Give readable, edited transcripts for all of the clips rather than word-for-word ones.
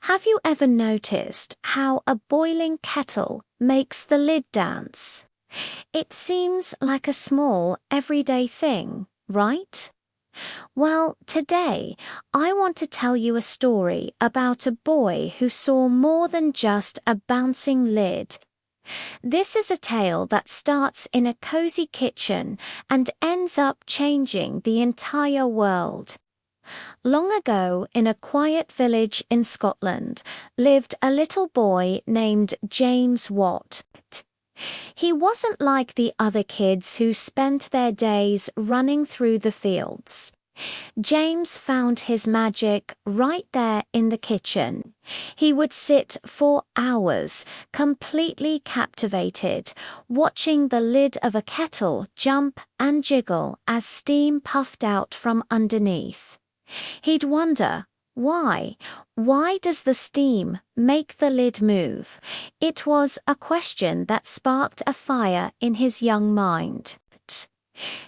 Have you ever noticed how a boiling kettle makes the lid dance? It seems like a small, everyday thing, right? Well, today I want to tell you a story about a boy who saw more than just a bouncing lid. This is a tale that starts in a cozy kitchen and ends up changing the entire world. Long ago, in a quiet village in Scotland, lived a little boy named James Watt. He wasn't like the other kids who spent their days running through the fields. James found his magic right there in the kitchen. He would sit for hours, completely captivated, watching the lid of a kettle jump and jiggle as steam puffed out from underneath. He'd wonder, why? Why does the steam make the lid move? It was a question that sparked a fire in his young mind.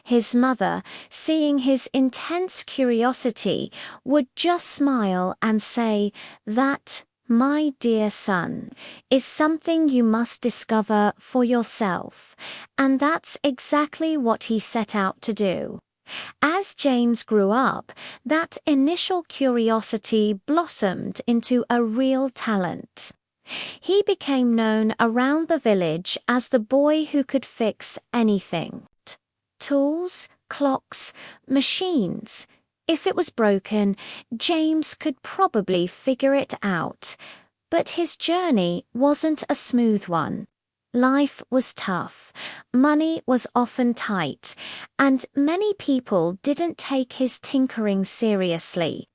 His mother, seeing his intense curiosity, would just smile and say, "That, my dear son, is something you must discover for yourself." And that's exactly what he set out to do. As James grew up, that initial curiosity blossomed into a real talent. He became known around the village as the boy who could fix anything. Tools, clocks, machines. If it was broken, James could probably figure it out. But his journey wasn't a smooth one. Life was tough, money was often tight, and many people didn't take his tinkering seriously.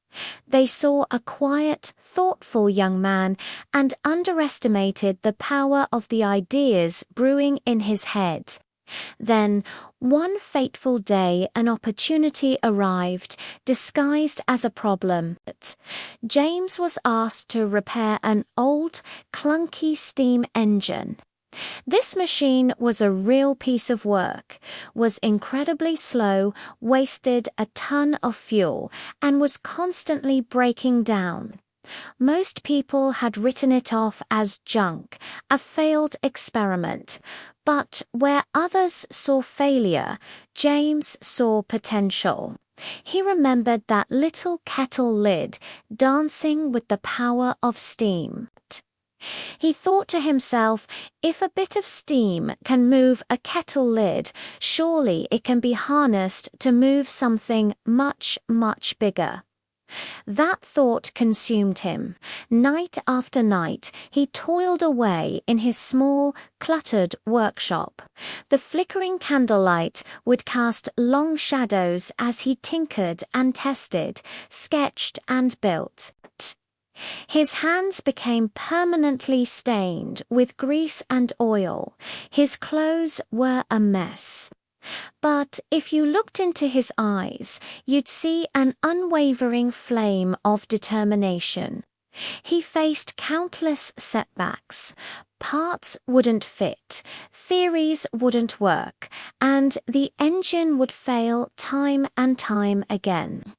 They saw a quiet, thoughtful young man and underestimated the power of the ideas brewing in his head. Then, one fateful day, an opportunity arrived, disguised as a problem. James was asked to repair an old, clunky steam engine. This machine was a real piece of work, was incredibly slow, wasted a ton of fuel, and was constantly breaking down. Most people had written it off as junk, a failed experiment. But where others saw failure, James saw potential. He remembered that little kettle lid dancing with the power of steam. He thought to himself, if a bit of steam can move a kettle lid, surely it can be harnessed to move something much, much bigger. That thought consumed him. Night after night, he toiled away in his small, cluttered workshop. The flickering candlelight would cast long shadows as he tinkered and tested, sketched and built. His hands became permanently stained with grease and oil. His clothes were a mess. But if you looked into his eyes, you'd see an unwavering flame of determination. He faced countless setbacks. Parts wouldn't fit, theories wouldn't work, and the engine would fail time and time again.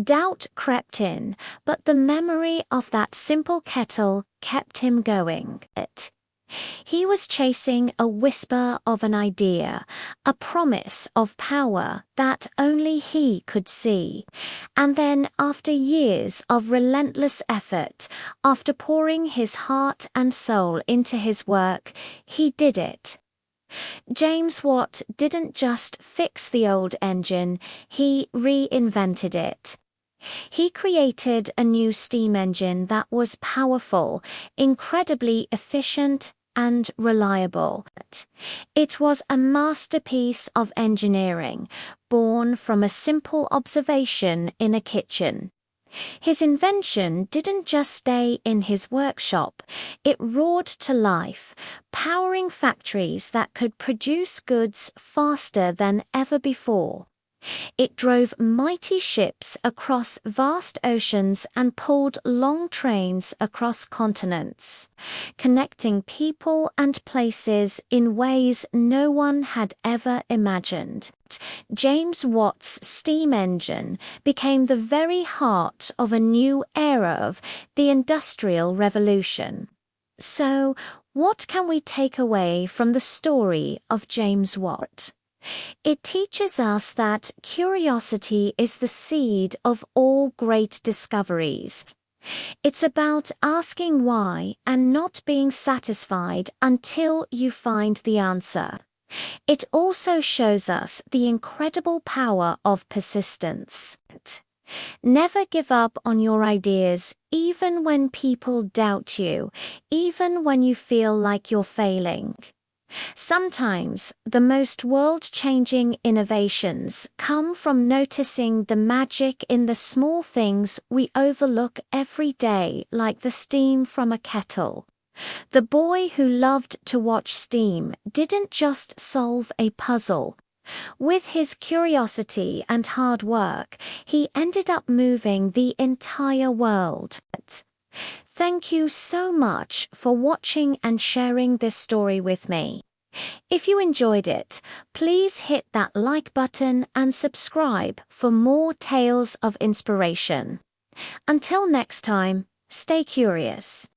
Doubt crept in, but the memory of that simple kettle kept him going. He was chasing a whisper of an idea, a promise of power that only he could see. And then, after years of relentless effort, after pouring his heart and soul into his work, he did it. James Watt didn't just fix the old engine, he reinvented it. He created a new steam engine that was powerful, incredibly efficient, and reliable. It was a masterpiece of engineering, born from a simple observation in a kitchen. His invention didn't just stay in his workshop, it roared to life, powering factories that could produce goods faster than ever before. It drove mighty ships across vast oceans and pulled long trains across continents, connecting people and places in ways no one had ever imagined. James Watt's steam engine became the very heart of a new era of the Industrial Revolution. So, what can we take away from the story of James Watt? It teaches us that curiosity is the seed of all great discoveries. It's about asking why and not being satisfied until you find the answer. It also shows us the incredible power of persistence. Never give up on your ideas, even when people doubt you, even when you feel like you're failing. Sometimes the most world-changing innovations come from noticing the magic in the small things we overlook every day, like the steam from a kettle. The boy who loved to watch steam didn't just solve a puzzle. With his curiosity and hard work, he ended up moving the entire world. Thank you so much for watching and sharing this story with me. If you enjoyed it, please hit that like button and subscribe for more tales of inspiration. Until next time, stay curious.